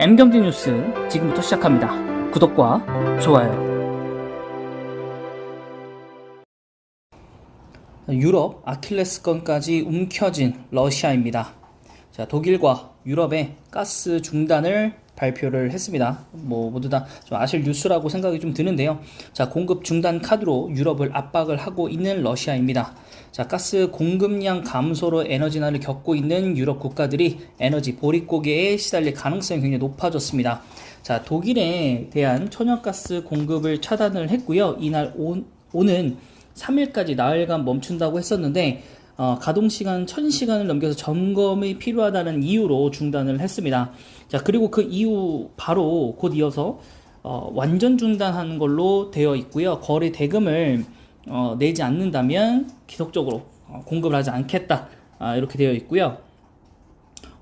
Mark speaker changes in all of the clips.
Speaker 1: M경제 뉴스 지금부터 시작합니다. 구독과 좋아요. 유럽 아킬레스건까지 움켜쥔 러시아입니다. 자, 독일과 유럽의 가스 중단을 발표를 했습니다. 모두 다 좀 아실 뉴스라고 생각이 좀 드는데요. 자, 공급 중단 카드로 유럽을 압박을 하고 있는 러시아입니다. 자, 가스 공급량 감소로 에너지난을 겪고 있는 유럽 국가들이 에너지 보릿고개에 시달릴 가능성이 굉장히 높아졌습니다. 자, 독일에 대한 천연가스 공급을 차단을 했고요. 이날 오는 3일까지 나흘간 멈춘다고 했었는데 가동시간 1000시간을 넘겨서 점검이 필요하다는 이유로 중단을 했습니다. 자, 그리고 그 이후 바로 곧 이어서 완전 중단하는 걸로 되어 있고요. 거래 대금을 내지 않는다면 계속적으로 공급을 하지 않겠다, 이렇게 되어 있고요.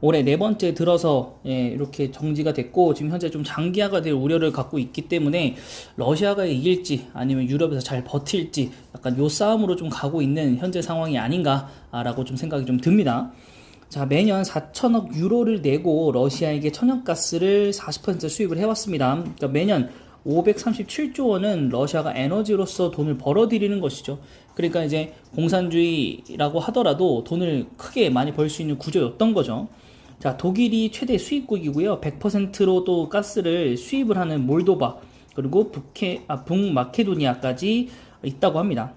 Speaker 1: 올해 네 번째 들어서 이렇게 정지가 됐고, 지금 현재 좀 장기화가 될 우려를 갖고 있기 때문에 러시아가 이길지 아니면 유럽에서 잘 버틸지 약간 요 싸움으로 좀 가고 있는 현재 상황이 아닌가라고 좀 생각이 좀 듭니다. 자, 매년 4천억 유로를 내고 러시아에게 천연가스를 40% 수입을 해왔습니다. 그러니까 매년 537조 원은 러시아가 에너지로서 돈을 벌어들이는 것이죠. 그러니까 이제 공산주의라고 하더라도 돈을 크게 많이 벌 수 있는 구조였던 거죠. 자, 독일이 최대 수입국이고요. 100%로 또 가스를 수입을 하는 몰도바, 그리고 북마케도니아까지 있다고 합니다.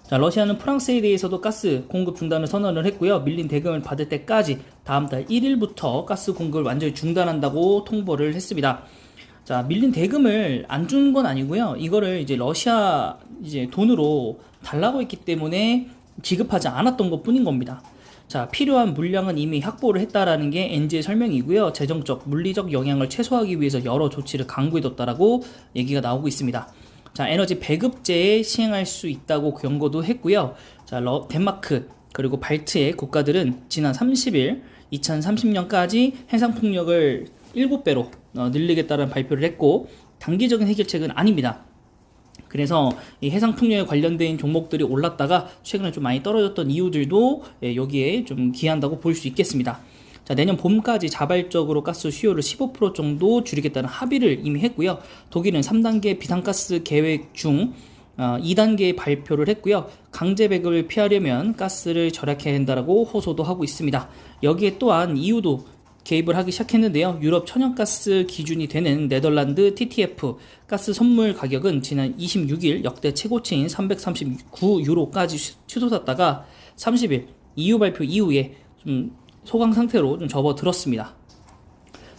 Speaker 1: 자, 러시아는 프랑스에 대해서도 가스 공급 중단을 선언을 했고요. 밀린 대금을 받을 때까지 다음 달 1일부터 가스 공급을 완전히 중단한다고 통보를 했습니다. 자, 밀린 대금을 안 준 건 아니고요. 이거를 이제 러시아 돈으로 달라고 했기 때문에 지급하지 않았던 것 뿐인 겁니다. 자, 필요한 물량은 이미 확보를 했다라는 게 엔지의 설명이고요. 재정적, 물리적 영향을 최소화하기 위해서 여러 조치를 강구해뒀다라고 얘기가 나오고 있습니다. 자, 에너지 배급제에 시행할 수 있다고 경고도 했고요. 자, 덴마크 그리고 발트의 국가들은 지난 30일 2030년까지 해상 풍력을 7배로 늘리겠다는 발표를 했고, 단기적인 해결책은 아닙니다. 그래서 이 해상 풍력에 관련된 종목들이 올랐다가 최근에 좀 많이 떨어졌던 이유들도 여기에 좀 기한다고 볼 수 있겠습니다. 자, 내년 봄까지 자발적으로 가스 수요를 15% 정도 줄이겠다는 합의를 이미 했고요. 독일은 3단계 비상가스 계획 중 2단계 발표를 했고요. 강제 배급을 피하려면 가스를 절약해야 한다라고 호소도 하고 있습니다. 여기에 또한 EU도 개입을 하기 시작했는데요. 유럽 천연가스 기준이 되는 네덜란드 TTF 가스 선물 가격은 지난 26일 역대 최고치인 339유로까지 치솟았다가 30일 EU 발표 이후에 좀 소강 상태로 좀 접어들었습니다.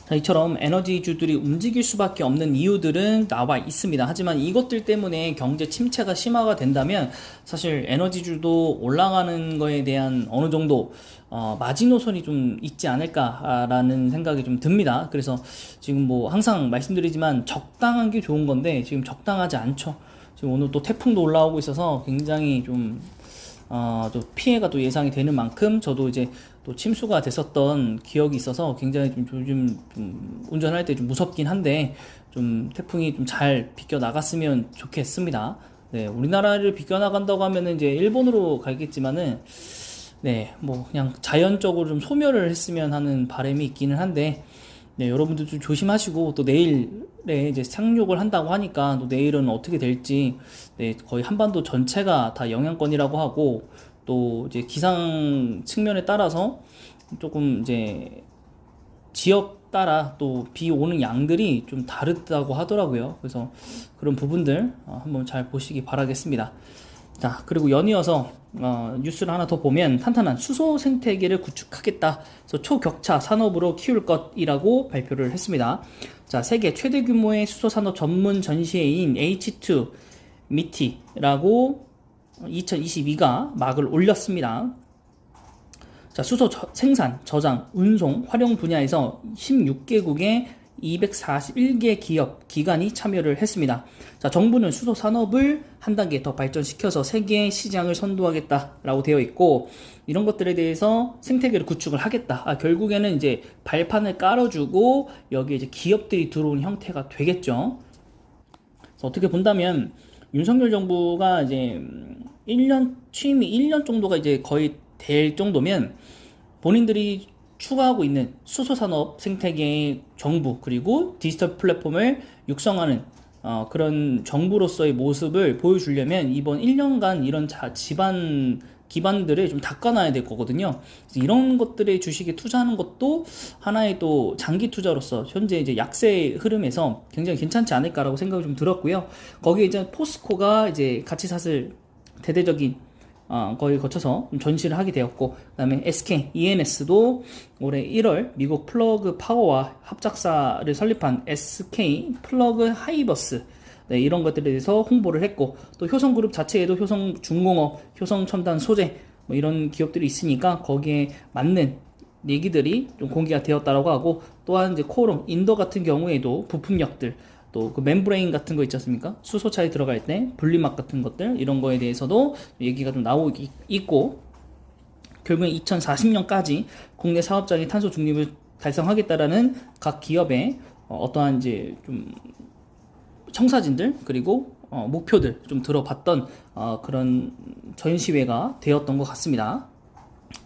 Speaker 1: 자, 이처럼 에너지주들이 움직일 수밖에 없는 이유들은 나와 있습니다. 하지만 이것들 때문에 경제 침체가 심화가 된다면 사실 에너지주도 올라가는 거에 대한 어느 정도 마지노선이 좀 있지 않을까라는 생각이 좀 듭니다. 그래서 지금 뭐 항상 말씀드리지만 적당한 게 좋은 건데 지금 적당하지 않죠. 지금 오늘 또 태풍도 올라오고 있어서 굉장히 좀 또 피해가 또 예상이 되는 만큼 저도 이제 또 침수가 됐었던 기억이 있어서 굉장히 좀 요즘 좀 운전할 때 좀 무섭긴 한데, 좀 태풍이 좀 잘 비껴 나갔으면 좋겠습니다. 네, 우리나라를 비껴 나간다고 하면은 이제 일본으로 가겠지만은 네, 뭐 그냥 자연적으로 좀 소멸을 했으면 하는 바람이 있기는 한데, 네, 여러분들 좀 조심하시고, 또 내일에 이제 상륙을 한다고 하니까 또 내일은 어떻게 될지, 네, 거의 한반도 전체가 다 영향권이라고 하고, 또 이제 기상 측면에 따라서 조금 이제 지역 따라 또 비 오는 양들이 좀 다르다고 하더라고요. 그래서 그런 부분들 한번 잘 보시기 바라겠습니다. 자, 그리고 연이어서 뉴스를 하나 더 보면 탄탄한 수소 생태계를 구축하겠다. 그래서 초격차 산업으로 키울 것이라고 발표를 했습니다. 자, 세계 최대 규모의 수소 산업 전문 전시회인 H2 미티라고 2022가 막을 올렸습니다. 자, 수소 생산, 저장, 운송, 활용 분야에서 16개국의 241개 기업, 기관이 참여를 했습니다. 자, 정부는 수소 산업을 한 단계 더 발전시켜서 세계 시장을 선도하겠다라고 되어 있고, 이런 것들에 대해서 생태계를 구축을 하겠다. 결국에는 이제 발판을 깔아주고 여기에 이제 기업들이 들어오는 형태가 되겠죠. 어떻게 본다면 윤석열 정부가 이제 1년 취임이 1년 정도가 이제 거의 될 정도면 본인들이 추가하고 있는 수소산업 생태계의 정부 그리고 디지털 플랫폼을 육성하는 그런 정부로서의 모습을 보여주려면 이번 1년간 이런 지반 기반들을 좀 닦아놔야 될 거거든요. 그래서 이런 것들의 주식에 투자하는 것도 하나의 또 장기 투자로서 현재 이제 약세 흐름에서 굉장히 괜찮지 않을까라고 생각이 좀 들었고요. 거기에 이제 포스코가 이제 가치사슬 대대적인 거의 거쳐서 전시를 하게 되었고, 그 다음에 SK, ENS도 올해 1월 미국 플러그 파워와 합작사를 설립한 SK 플러그 하이버스, 네, 이런 것들에 대해서 홍보를 했고, 또 효성그룹 자체에도 효성중공업, 효성첨단 소재, 뭐 이런 기업들이 있으니까 거기에 맞는 얘기들이 좀 공개가 되었다라고 하고, 또한 이제 코오롱, 인더 같은 경우에도 부품력들, 또 그 멤브레인 같은 거 있지 않습니까? 수소차에 들어갈 때 분리막 같은 것들 이런 거에 대해서도 얘기가 좀 나오고 있고, 결국엔 2040년까지 국내 사업장의 탄소 중립을 달성하겠다라는 각 기업의 어떠한 이제 좀 청사진들 그리고 목표들 좀 들어봤던 그런 전시회가 되었던 것 같습니다.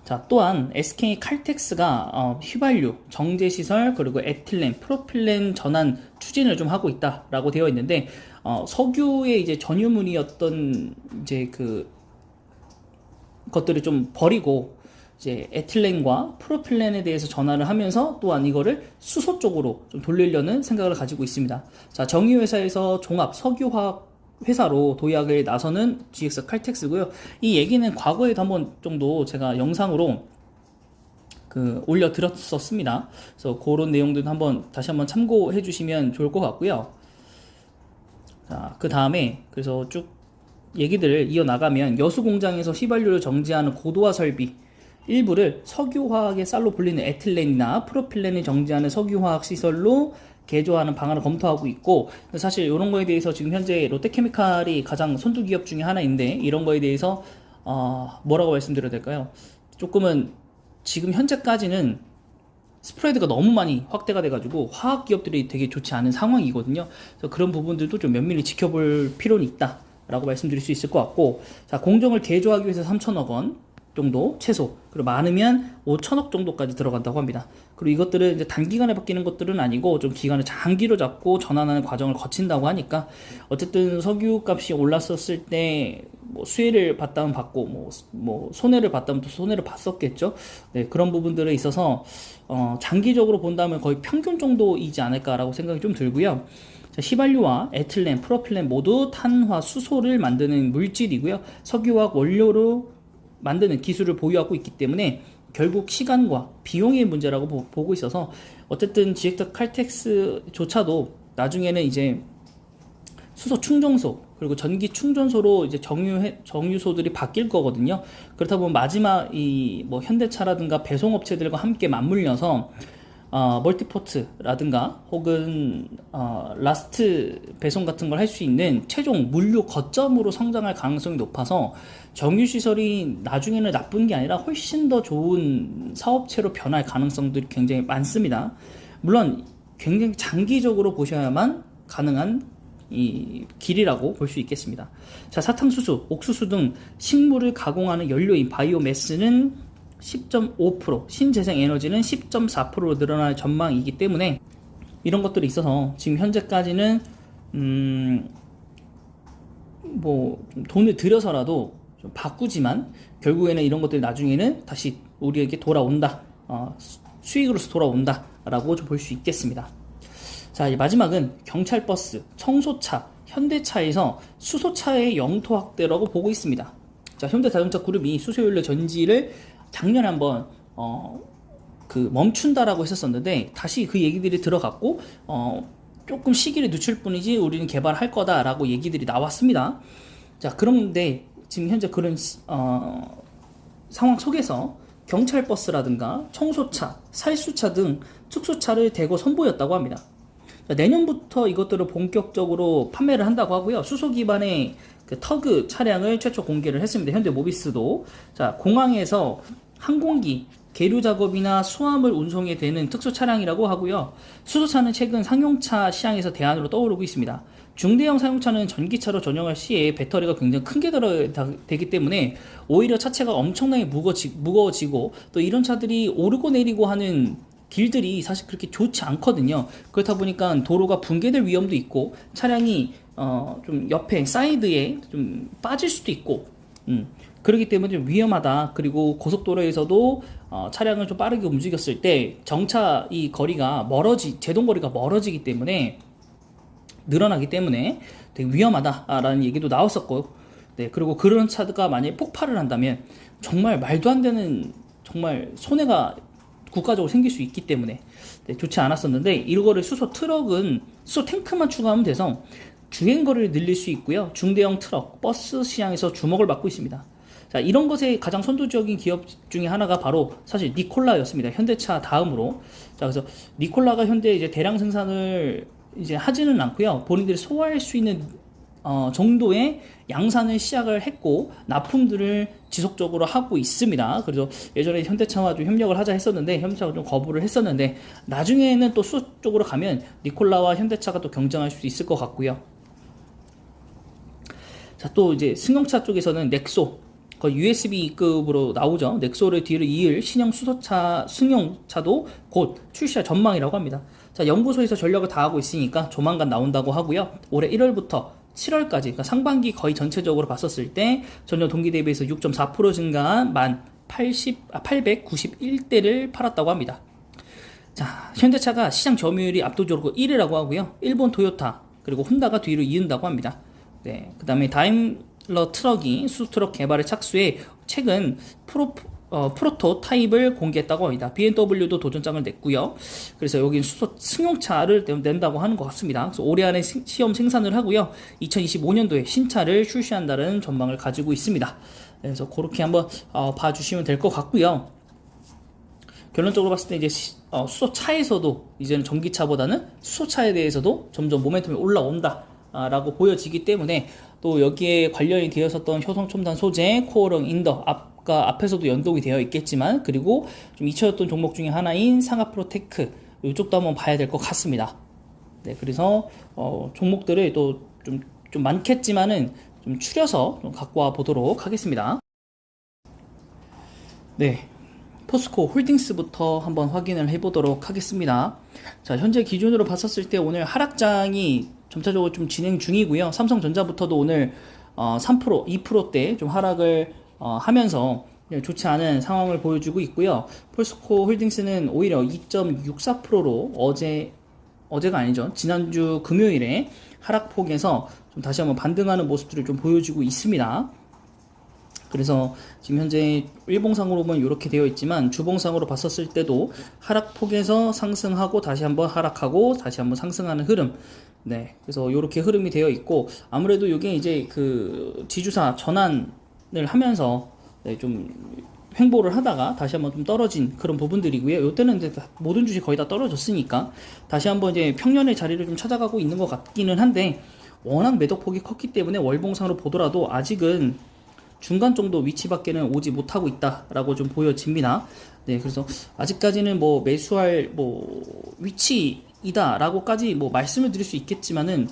Speaker 1: 자, 또한 SK 칼텍스가 휘발유, 정제시설, 그리고 에틸렌, 프로필렌 전환 추진을 좀 하고 있다라고 되어 있는데, 석유의 이제 전유물이었던 이제 그 것들을 좀 버리고 이제 에틸렌과 프로필렌에 대해서 전환을 하면서 또한 이거를 수소 쪽으로 좀 돌리려는 생각을 가지고 있습니다. 자, 정유회사에서 종합 석유화학 회사로 도약을 나서는 GX 칼텍스고요. 이 얘기는 과거에도 한번 정도 제가 영상으로 올려드렸었습니다. 그래서 그런 내용들도 다시 한번 참고해 주시면 좋을 것 같고요. 자, 그 다음에 그래서 쭉 얘기들을 이어나가면 여수 공장에서 휘발유를 정제하는 고도화 설비 일부를 석유화학의 쌀로 불리는 에틸렌이나 프로필렌을 정제하는 석유화학 시설로 개조하는 방안을 검토하고 있고, 사실 이런 거에 대해서 지금 현재 롯데케미칼이 가장 선두 기업 중에 하나인데, 이런 거에 대해서 뭐라고 말씀드려야 될까요? 조금은 지금 현재까지는 스프레드가 너무 많이 확대가 돼가지고 화학 기업들이 되게 좋지 않은 상황이거든요. 그래서 그런 부분들도 좀 면밀히 지켜볼 필요는 있다 라고 말씀드릴 수 있을 것 같고, 자, 공정을 개조하기 위해서 3천억 원 정도 최소, 그리고 많으면 5천억 정도까지 들어간다고 합니다. 그리고 이것들은 이제 단기간에 바뀌는 것들은 아니고 좀 기간을 장기로 잡고 전환하는 과정을 거친다고 하니까, 어쨌든 석유 값이 올랐었을 때 뭐 수혜를 봤다면 받고 뭐 손해를 봤다면 또 손해를 봤었겠죠. 네, 그런 부분들에 있어서 장기적으로 본다면 거의 평균 정도이지 않을까라고 생각이 좀 들고요. 자, 휘발유와 에틸렌, 프로필렌 모두 탄화 수소를 만드는 물질이고요. 석유화학 원료로 만드는 기술을 보유하고 있기 때문에 결국 시간과 비용의 문제라고 보고 있어서, 어쨌든 GX 칼텍스조차도 나중에는 이제 수소 충전소 그리고 전기 충전소로 이제 정유소들이 바뀔 거거든요. 그렇다 보면 마지막 뭐 현대차라든가 배송업체들과 함께 맞물려서 멀티포트라든가 혹은 라스트 배송 같은 걸 할 수 있는 최종 물류 거점으로 성장할 가능성이 높아서, 정유시설이 나중에는 나쁜 게 아니라 훨씬 더 좋은 사업체로 변할 가능성들이 굉장히 많습니다. 물론 굉장히 장기적으로 보셔야만 가능한 이 길이라고 볼 수 있겠습니다. 자, 사탕수수, 옥수수 등 식물을 가공하는 연료인 바이오매스는 10.5%, 신재생에너지는 10.4%로 늘어날 전망이기 때문에 이런 것들이 있어서 지금 현재까지는 뭐 돈을 들여서라도 좀 바꾸지만 결국에는 이런 것들이 나중에는 다시 우리에게 돌아온다, 수익으로서 돌아온다 라고 좀 볼 수 있겠습니다. 자, 이제 마지막은 경찰버스, 청소차, 현대차에서 수소차의 영토 확대라고 보고 있습니다. 자, 현대자동차 그룹이 수소연료 전지를 작년에 한번 멈춘다라고 했었는데, 다시 그 얘기들이 들어갔고 조금 시기를 늦출 뿐이지 우리는 개발할 거다라고 얘기들이 나왔습니다. 자, 그런데 지금 현재 그런 상황 속에서 경찰버스라든가 청소차, 살수차 등 특수차를 대거 선보였다고 합니다. 자, 내년부터 이것들을 본격적으로 판매를 한다고 하고요. 수소 기반의 그 터그 차량을 최초 공개를 했습니다. 현대모비스도. 자, 공항에서 항공기, 계류 작업이나 수화물 운송에 되는 특수 차량이라고 하고요. 수소차는 최근 상용차 시장에서 대안으로 떠오르고 있습니다. 중대형 사용차는 전기차로 전용할 시에 배터리가 굉장히 큰 게 되기 때문에 오히려 차체가 엄청나게 무거워지고 또 이런 차들이 오르고 내리고 하는 길들이 사실 그렇게 좋지 않거든요. 그렇다 보니까 도로가 붕괴될 위험도 있고 차량이 좀 옆에 사이드에 좀 빠질 수도 있고 그렇기 때문에 좀 위험하다. 그리고 고속도로에서도 차량을 좀 빠르게 움직였을 때 정차 이 거리가 제동 거리가 멀어지기 때문에 늘어나기 때문에 되게 위험하다라는 얘기도 나왔었고, 네, 그리고 그런 차가 만약에 폭발을 한다면 정말 말도 안 되는 정말 손해가 국가적으로 생길 수 있기 때문에 네, 좋지 않았었는데 이거를 수소 탱크만 추가하면 돼서 주행거리를 늘릴 수 있고요. 중대형 트럭, 버스 시장에서 주목을 받고 있습니다. 자, 이런 것에 가장 선도적인 기업 중에 하나가 바로 사실 니콜라였습니다. 현대차 다음으로. 자, 그래서 니콜라가 현대 이제 대량 생산을 이제 하지는 않고요. 본인들이 소화할 수 있는 정도의 양산을 시작을 했고 납품들을 지속적으로 하고 있습니다. 그래서 예전에 현대차와 좀 협력을 하자 했었는데 현대차가 좀 거부를 했었는데 나중에는 또 수소 쪽으로 가면 니콜라와 현대차가 또 경쟁할 수 있을 것 같고요. 자, 또 이제 승용차 쪽에서는 넥소 거의 USB급으로 나오죠. 넥소를 뒤를 이을 신형 승용차도 곧 출시할 전망이라고 합니다. 자, 연구소에서 전력을 다하고 있으니까 조만간 나온다고 하고요. 올해 1월부터 7월까지, 그러니까 상반기 거의 전체적으로 봤었을 때 전년 동기 대비해서 6.4% 증가한 891대를 팔았다고 합니다. 자, 현대차가 시장 점유율이 압도적으로 1위라고 하고요. 일본 토요타 그리고 혼다가 뒤로 이은다고 합니다. 네, 그 다음에 다임러 트럭이 수소트럭 개발에 착수해 최근 프로토 타입을 공개했다고 합니다. BMW도 도전장을 냈고요. 그래서 여기 수소 승용차를 낸다고 하는 것 같습니다. 그래서 올해 안에 시험 생산을 하고요. 2025년도에 신차를 출시한다는 전망을 가지고 있습니다. 그래서 그렇게 한번 봐주시면 될 것 같고요. 결론적으로 봤을 때 이제 수소차에서도 이제는 전기차보다는 수소차에 대해서도 점점 모멘텀이 올라온다. 라고 보여지기 때문에 또 여기에 관련이 되었었던 효성첨단 소재, 코어령 인더 앞에서도 연동이 되어 있겠지만 그리고 좀 잊혀졌던 종목 중에 하나인 상하프로테크 이쪽도 한번 봐야 될 것 같습니다. 네, 그래서 종목들을 또 좀 많겠지만은 좀 추려서 좀 갖고 와 보도록 하겠습니다. 네. 포스코 홀딩스부터 한번 확인을 해보도록 하겠습니다. 자, 현재 기준으로 봤었을 때 오늘 하락장이 점차적으로 좀 진행 중이고요. 삼성전자부터도 오늘 3%, 2%대 좀 하락을 하면서 좋지 않은 상황을 보여주고 있고요. 포스코 홀딩스는 오히려 2.64%로 어제가 아니죠. 지난주 금요일에 하락폭에서 좀 다시 한번 반등하는 모습들을 좀 보여주고 있습니다. 그래서 지금 현재 일봉상으로 보면 이렇게 되어 있지만 주봉상으로 봤었을 때도 하락폭에서 상승하고 다시 한번 하락하고 다시 한번 상승하는 흐름. 네, 그래서 이렇게 흐름이 되어 있고 아무래도 이게 이제 그 지주사 전환을 하면서 네, 좀 횡보를 하다가 다시 한번 좀 떨어진 그런 부분들이고요. 이때는 이제 모든 주식 거의 다 떨어졌으니까 다시 한번 이제 평년의 자리를 좀 찾아가고 있는 것 같기는 한데 워낙 매도폭이 컸기 때문에 월봉상으로 보더라도 아직은 중간 정도 위치밖에는 오지 못하고 있다라고 좀 보여집니다. 네, 그래서 아직까지는 뭐 매수할 뭐 위치이다라고까지 뭐 말씀을 드릴 수 있겠지만은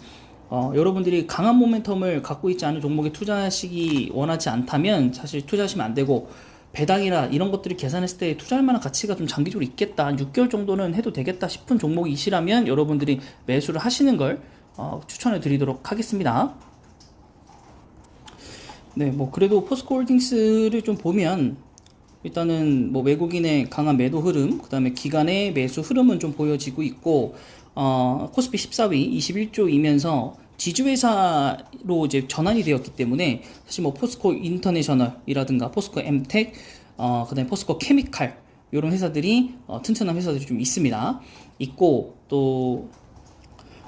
Speaker 1: 여러분들이 강한 모멘텀을 갖고 있지 않은 종목에 투자하시기 원하지 않다면 사실 투자하시면 안 되고 배당이나 이런 것들을 계산했을 때 투자할 만한 가치가 좀 장기적으로 있겠다, 한 6개월 정도는 해도 되겠다 싶은 종목이시라면 여러분들이 매수를 하시는 걸 추천해 드리도록 하겠습니다. 네, 뭐 그래도 포스코 홀딩스를 좀 보면 일단은 뭐 외국인의 강한 매도 흐름, 그 다음에 기관의 매수 흐름은 좀 보여지고 있고 코스피 14위 21조이면서 지주회사로 이제 전환이 되었기 때문에 사실 뭐 포스코 인터내셔널이라든가 포스코 엠텍, 그 다음에 포스코 케미칼 이런 회사들이 튼튼한 회사들이 좀 있고 또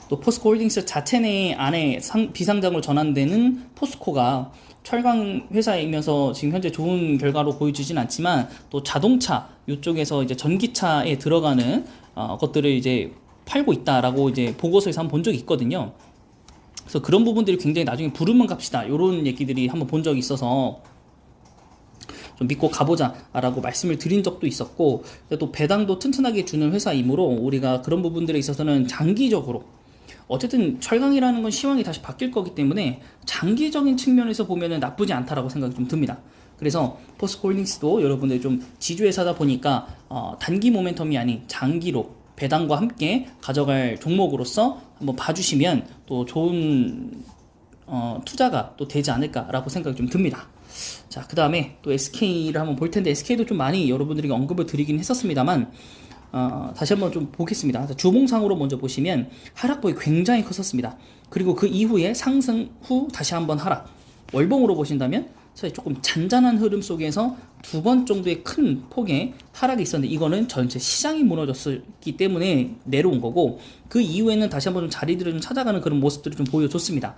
Speaker 1: 포스코 홀딩스 자체 내 안에 비상장으로 전환되는 포스코가 철강 회사이면서 지금 현재 좋은 결과로 보여지진 않지만 또 자동차 이쪽에서 이제 전기차에 들어가는 것들을 이제 팔고 있다라고 이제 보고서에서 한번 본 적이 있거든요. 그래서 그런 부분들이 굉장히 나중에 부르면 갑시다 이런 얘기들이 한번 본 적이 있어서 좀 믿고 가보자라고 말씀을 드린 적도 있었고 또 배당도 튼튼하게 주는 회사이므로 우리가 그런 부분들에 있어서는 장기적으로 어쨌든 철강이라는 건 시황이 다시 바뀔 거기 때문에 장기적인 측면에서 보면은 나쁘지 않다라고 생각이 좀 듭니다. 그래서 포스코홀딩스도 여러분들 좀 지주회사다 보니까 단기 모멘텀이 아닌 장기로 배당과 함께 가져갈 종목으로서 한번 봐주시면 또 좋은 투자가 또 되지 않을까라고 생각이 좀 듭니다. 자, 그 다음에 또 SK를 한번 볼 텐데, SK도 좀 많이 여러분들에게 언급을 드리긴 했었습니다만, 다시 한번 좀 보겠습니다. 주봉상으로 먼저 보시면 하락폭이 굉장히 컸었습니다. 그리고 그 이후에 상승 후 다시 한번 하락. 월봉으로 보신다면 사실 조금 잔잔한 흐름 속에서 두 번 정도의 큰 폭의 하락이 있었는데, 이거는 전체 시장이 무너졌기 때문에 내려온 거고, 그 이후에는 다시 한번 좀 자리들을 좀 찾아가는 그런 모습들을 좀 보여줬습니다.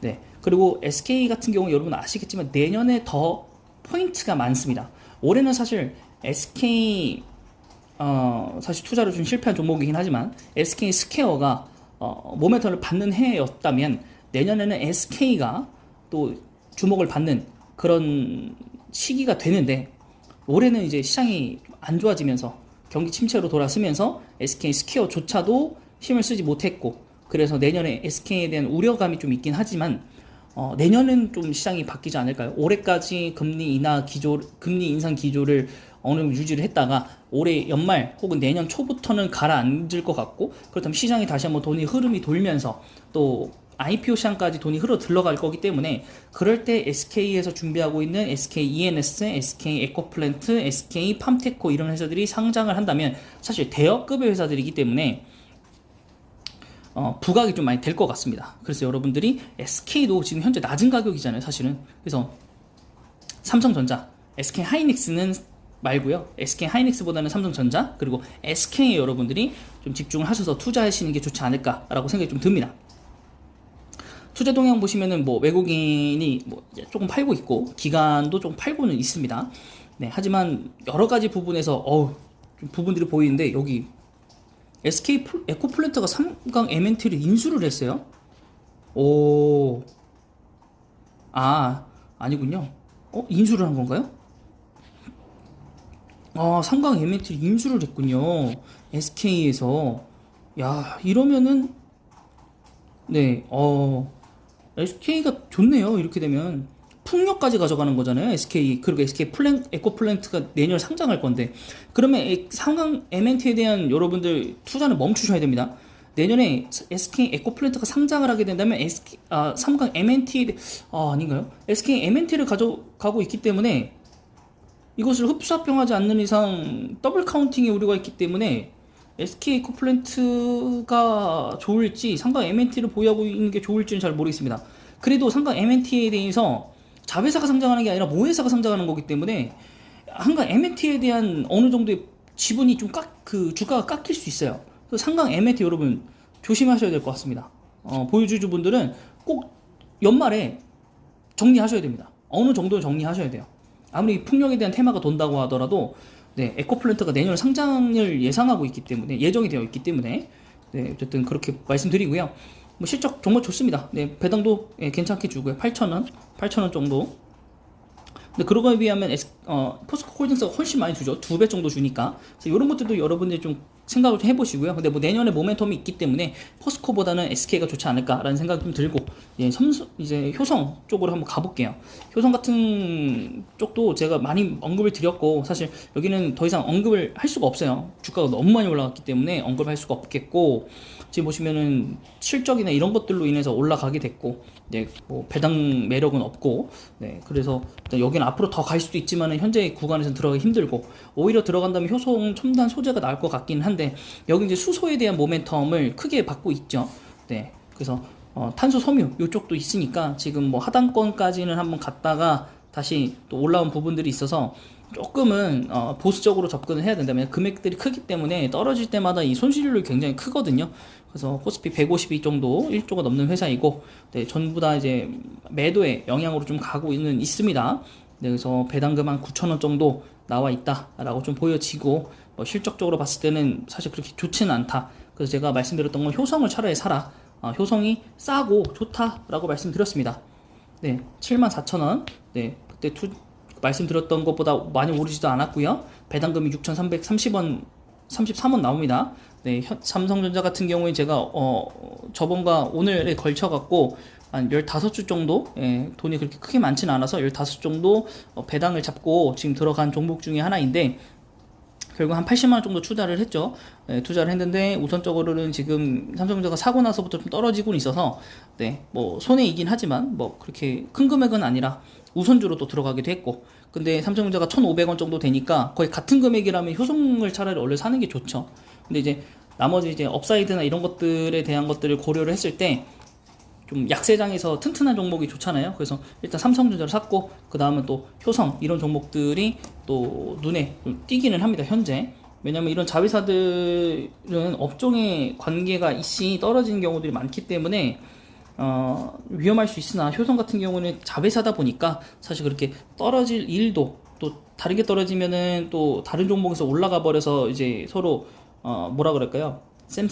Speaker 1: 네. 그리고 SK 같은 경우 여러분 아시겠지만 내년에 더 포인트가 많습니다. 올해는 사실 SK 사실 투자를 좀 실패한 종목이긴 하지만 SK 스퀘어가 모멘텀을 받는 해였다면, 내년에는 SK가 또 주목을 받는 그런 시기가 되는데, 올해는 이제 시장이 안 좋아지면서 경기 침체로 돌아서면서 SK 스퀘어조차도 힘을 쓰지 못했고, 그래서 내년에 SK에 대한 우려감이 좀 있긴 하지만 내년은 좀 시장이 바뀌지 않을까요? 올해까지 금리 인상 기조를 어느 정도 유지를 했다가 올해 연말 혹은 내년 초부터는 가라앉을 것 같고, 그렇다면 시장이 다시 한번 돈이 흐름이 돌면서 또 IPO 시장까지 돈이 흘러 들어갈 거기 때문에, 그럴 때 SK에서 준비하고 있는 SK ENS, SK 에코플랜트, SK 팜테코 이런 회사들이 상장을 한다면 사실 대여급의 회사들이기 때문에 부각이 좀 많이 될 것 같습니다. 그래서 여러분들이 SK도 지금 현재 낮은 가격이잖아요, 사실은. 그래서 삼성전자, SK 하이닉스는 말고요. SK 하이닉스보다는 삼성전자, 그리고 SK에 여러분들이 좀 집중을 하셔서 투자하시는 게 좋지 않을까라고 생각이 좀 듭니다. 투자 동향 보시면은 뭐 외국인이 뭐 조금 팔고 있고 기관도 좀 팔고는 있습니다. 네, 하지만 여러 가지 부분에서 좀 부분들이 보이는데, 여기 SK 에코플랜트가 3강 MNT를 인수를 했어요. 아니군요. 인수를 한 건가요? 3강 MNT를 인수를 했군요. SK에서. 야, 이러면은, 네, SK가 좋네요. 이렇게 되면. 풍력까지 가져가는 거잖아요, SK. 그리고 SK 에코플랜트가 내년 상장할 건데, 그러면 상강 MNT에 대한 여러분들 투자는 멈추셔야 됩니다. 내년에 SK 에코플랜트가 상장을 하게 된다면 삼강 MNT 아닌가요? SK MNT를 가져가고 있기 때문에 이것을 흡수합병하지 않는 이상 더블 카운팅의 우려가 있기 때문에 SK 에코플랜트가 좋을지 상강 MNT를 보유하고 있는 게 좋을지는 잘 모르겠습니다. 그래도 상강 MNT에 대해서 자회사가 상장하는 게 아니라 모회사가 상장하는 거기 때문에 한강 MNT에 대한 어느 정도의 지분이 좀 주가가 깎일 수 있어요. 그래서 상강 MNT 여러분 조심하셔야 될 것 같습니다. 보유주주분들은 꼭 연말에 정리하셔야 됩니다. 어느 정도 정리하셔야 돼요. 아무리 풍력에 대한 테마가 돈다고 하더라도, 네, 에코플랜트가 내년 상장을 예상하고 있기 때문에, 예정이 되어 있기 때문에, 네, 어쨌든 그렇게 말씀드리고요. 뭐 실적 정말 좋습니다. 네, 배당도 괜찮게 주고요. 8,000원 정도. 근데 그거에 비하면 포스코홀딩스가 훨씬 많이 주죠. 2배 정도 주니까. 그래서 이런 것들도 여러분들이 좀 생각을 좀 해보시고요. 근데 뭐 내년에 모멘텀이 있기 때문에 포스코보다는 SK가 좋지 않을까라는 생각이 좀 들고, 이제 효성 쪽으로 한번 가볼게요. 효성 같은 쪽도 제가 많이 언급을 드렸고, 사실 여기는 더 이상 언급을 할 수가 없어요. 주가가 너무 많이 올라갔기 때문에 언급할 수가 없겠고, 지금 보시면은 실적이나 이런 것들로 인해서 올라가게 됐고, 네, 뭐 배당 매력은 없고, 네, 그래서 여기는 앞으로 더 갈 수도 있지만은 현재 구간에서는 들어가기 힘들고, 오히려 들어간다면 효성 첨단 소재가 나을 것 같긴 한데, 여기 이제 수소에 대한 모멘텀을 크게 받고 있죠. 네, 그래서 탄소 섬유 이쪽도 있으니까 지금 뭐 하단권까지는 한번 갔다가 다시 또 올라온 부분들이 있어서 조금은 보수적으로 접근을 해야 된다면, 금액들이 크기 때문에 떨어질 때마다 이 손실률이 굉장히 크거든요. 그래서 코스피 152 정도 1조가 넘는 회사이고, 네, 전부 다 이제 매도의 영향으로 좀 가고 있습니다. 네, 그래서 배당금 한 9,000원 정도 나와 있다라고 좀 보여지고, 뭐 실적적으로 봤을 때는 사실 그렇게 좋지는 않다. 그래서 제가 말씀드렸던 건 효성을 차라리 사라. 효성이 싸고 좋다라고 말씀드렸습니다. 네, 74,000원. 네, 그때 말씀드렸던 것보다 많이 오르지도 않았고요. 배당금이 6,330원 33원 나옵니다. 네, 삼성전자 같은 경우에 제가 저번과 오늘에 걸쳐 갖고 한 15주 정도, 예, 돈이 그렇게 크게 많지는 않아서 15주 정도 배당을 잡고 지금 들어간 종목 중에 하나인데, 결국 한 80만 원 정도 투자를 했죠. 네, 투자를 했는데 우선적으로는 지금 삼성전자가 사고 나서부터 좀 떨어지고 있어서, 네, 뭐 손해이긴 하지만 뭐 그렇게 큰 금액은 아니라 우선주로 또 들어가기도 했고, 근데 삼성전자가 1,500원 정도 되니까 거의 같은 금액이라면 효성을 차라리 원래 사는 게 좋죠. 근데 이제 나머지 이제 업사이드나 이런 것들에 대한 것들을 고려를 했을 때 좀 약세장에서 튼튼한 종목이 좋잖아요. 그래서 일단 삼성전자를 샀고, 그 다음은 또 효성 이런 종목들이 또 눈에 좀 띄기는 합니다, 현재. 왜냐면 이런 자회사들은 업종의 관계가 이씨 떨어지는 경우들이 많기 때문에 위험할 수 있으나, 효성 같은 경우는 자회사다 보니까 사실 그렇게 떨어질 일도, 또 다르게 떨어지면은 또 다른 종목에서 올라가 버려서 이제 서로 뭐라 그럴까요? 쌤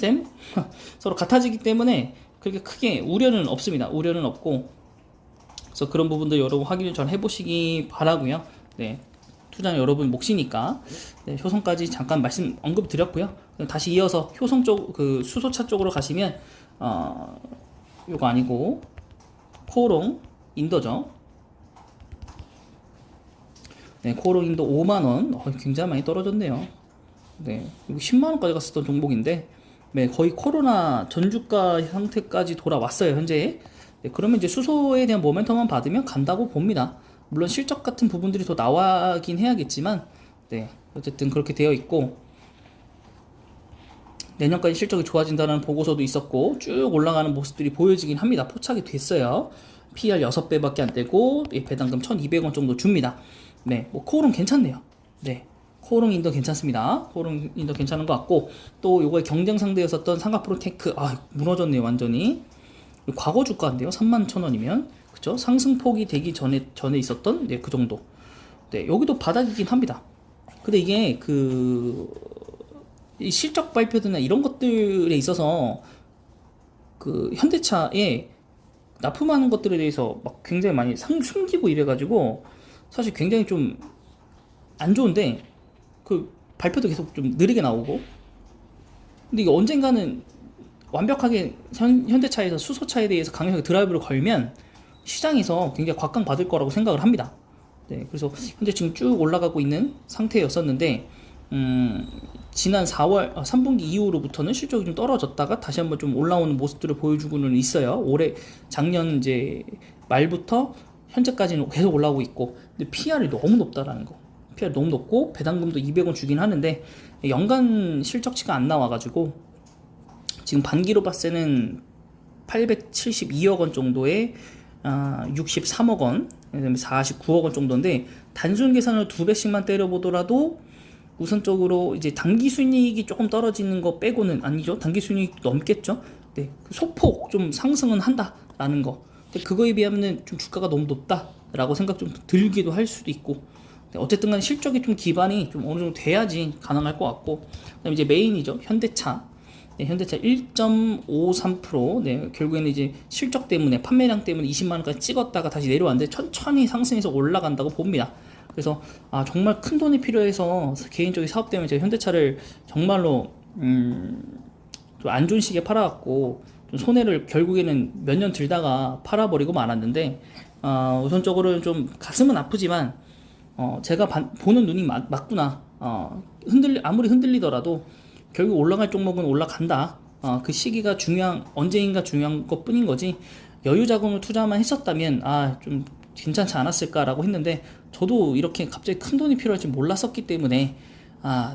Speaker 1: 서로 같아지기 때문에 그렇게 크게 우려는 없습니다. 우려는 없고, 그래서 그런 부분들 여러분 확인을 잘 해보시기 바라고요. 네, 투자는 여러분 몫이니까. 네, 효성까지 잠깐 말씀 언급 드렸고요. 다시 이어서 효성 쪽, 그 수소차 쪽으로 가시면 요거 아니고 코오롱 인더죠. 네, 코오롱 인더 5만원, 굉장히 많이 떨어졌네요. 네, 이거 10만원까지 갔었던 종목인데, 네, 거의 코로나 전주가 상태까지 돌아왔어요, 현재. 네, 그러면 이제 수소에 대한 모멘텀만 받으면 간다고 봅니다. 물론 실적 같은 부분들이 더 나와긴 해야겠지만, 네, 어쨌든 그렇게 되어 있고, 내년까지 실적이 좋아진다는 보고서도 있었고, 쭉 올라가는 모습들이 보여지긴 합니다. 포착이 됐어요. PR 6배밖에 안 되고, 배당금 1,200원 정도 줍니다. 네, 뭐 코오롱 괜찮네요. 네, 코오롱 인더 괜찮습니다. 코오롱 인더 괜찮은 것 같고, 또 요거의 경쟁 상대였었던 삼각프로테크, 무너졌네요, 완전히. 과거 주가인데요, 31,000원이면. 그쵸? 상승폭이 되기 전에 있었던, 네, 그 정도. 네, 여기도 바닥이긴 합니다. 근데 이게 이 실적 발표들이나 이런 것들에 있어서 그 현대차에 납품하는 것들에 대해서 막 굉장히 많이 숨기고 이래가지고 사실 굉장히 좀 안 좋은데, 그 발표도 계속 좀 느리게 나오고. 근데 이게 언젠가는 완벽하게 현대차에서 수소차에 대해서 강력하게 드라이브를 걸면 시장에서 굉장히 곽강받을 거라고 생각을 합니다. 네, 그래서 현재 지금 쭉 올라가고 있는 상태였었는데, 지난 3분기 이후로부터는 실적이 좀 떨어졌다가 다시 한번 좀 올라오는 모습들을 보여주고는 있어요. 작년 이제 말부터 현재까지는 계속 올라오고 있고, 근데 PR이 너무 높다라는 거. PR 너무 높고, 배당금도 200원 주긴 하는데, 연간 실적치가 안 나와가지고, 지금 반기로 봤을 때는 872억 원 정도에 63억 원, 49억 원 정도인데, 단순 계산을 2배씩만 때려보더라도 우선적으로 이제 단기 순이익이 조금 떨어지는 거 빼고는, 아니죠, 단기 순이익 넘겠죠. 네, 소폭 좀 상승은 한다라는 거. 근데 그거에 비하면 좀 주가가 너무 높다라고 생각 좀 들기도 할 수도 있고. 네, 어쨌든 간에 실적이 좀 기반이 좀 어느 정도 돼야지 가능할 것 같고. 그다음에 이제 메인이죠, 현대차. 네, 현대차 1.53%. 네, 결국에는 이제 실적 때문에, 판매량 때문에 20만 원까지 찍었다가 다시 내려왔는데 천천히 상승해서 올라간다고 봅니다. 그래서 정말 큰 돈이 필요해서 개인적인 사업 때문에 제가 현대차를 정말로 좀 안 좋은 시기에 팔아갖고 좀 손해를 결국에는 몇 년 들다가 팔아버리고 말았는데, 우선적으로는 좀 가슴은 아프지만 제가 보는 눈이 맞구나. 아무리 흔들리더라도 결국 올라갈 종목은 올라간다. 그 시기가 언제인가 중요한 것 뿐인 거지, 여유 자금을 투자만 했었다면 좀 괜찮지 않았을까라고 했는데, 저도 이렇게 갑자기 큰 돈이 필요할 줄 몰랐었기 때문에,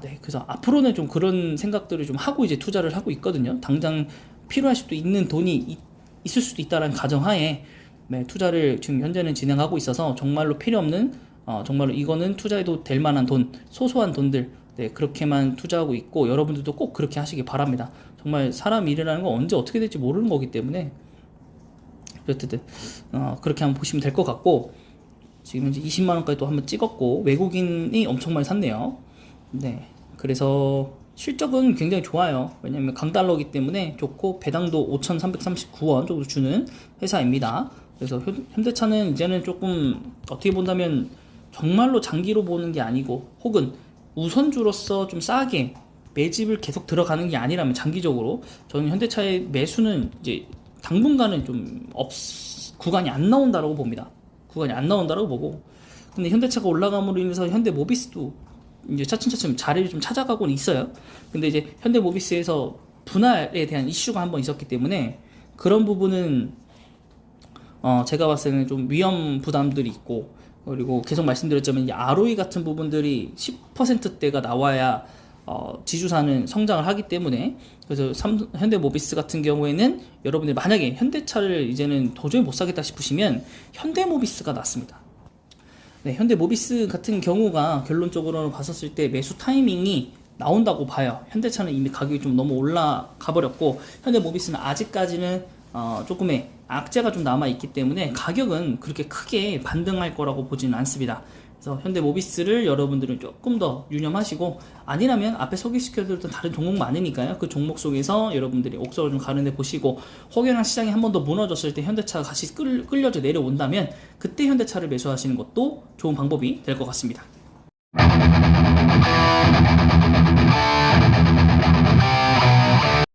Speaker 1: 네, 그래서 앞으로는 좀 그런 생각들을 좀 하고 이제 투자를 하고 있거든요. 당장 필요할 수도 있는 돈이 있을 수도 있다라는 가정하에, 네, 투자를 지금 현재는 진행하고 있어서 정말로 필요 없는, 정말로 이거는 투자해도 될 만한 돈, 소소한 돈들, 네, 그렇게만 투자하고 있고, 여러분들도 꼭 그렇게 하시기 바랍니다. 정말 사람 일이라는 건 언제 어떻게 될지 모르는 거기 때문에, 어쨌든 그렇게 한번 보시면 될 것 같고, 지금 이제 20만 원까지 또 한번 찍었고, 외국인이 엄청 많이 샀네요. 네, 그래서 실적은 굉장히 좋아요. 왜냐면 강달러기 때문에 좋고, 배당도 5,339원 정도 주는 회사입니다. 그래서 현대차는 이제는 조금 어떻게 본다면 정말로 장기로 보는 게 아니고, 혹은 우선주로서 좀 싸게 매집을 계속 들어가는 게 아니라면 장기적으로 저는 현대차의 매수는 이제 당분간은 좀 구간이 안 나온다라고 봅니다. 구간이 안 나온다라고 보고, 근데 현대차가 올라감으로 인해서 현대모비스도 이제 차츰차츰 자리를 좀 찾아가고는 있어요. 근데 이제 현대모비스에서 분할에 대한 이슈가 한번 있었기 때문에 그런 부분은 제가 봤을 때는 좀 위험 부담들이 있고, 그리고 계속 말씀드렸지만 이 ROE 같은 부분들이 10%대가 나와야 지주사는 성장을 하기 때문에, 그래서 현대모비스 같은 경우에는 여러분들 만약에 현대차를 이제는 도저히 못 사겠다 싶으시면 현대모비스가 낫습니다. 네, 현대모비스 같은 경우가 결론적으로 봤었을 때 매수 타이밍이 나온다고 봐요. 현대차는 이미 가격이 좀 너무 올라가 버렸고, 현대모비스는 아직까지는 조금의 악재가 좀 남아있기 때문에 가격은 그렇게 크게 반등할 거라고 보지는 않습니다. 그래서 현대모비스를 여러분들은 조금 더 유념하시고, 아니라면 앞에 소개시켜드렸던 다른 종목 많으니까요. 그 종목 속에서 여러분들이 옥석을 좀 가는데 보시고, 혹여나 시장이 한 번 더 무너졌을 때 현대차가 같이 끌려져 내려온다면 그때 현대차를 매수하시는 것도 좋은 방법이 될 것 같습니다.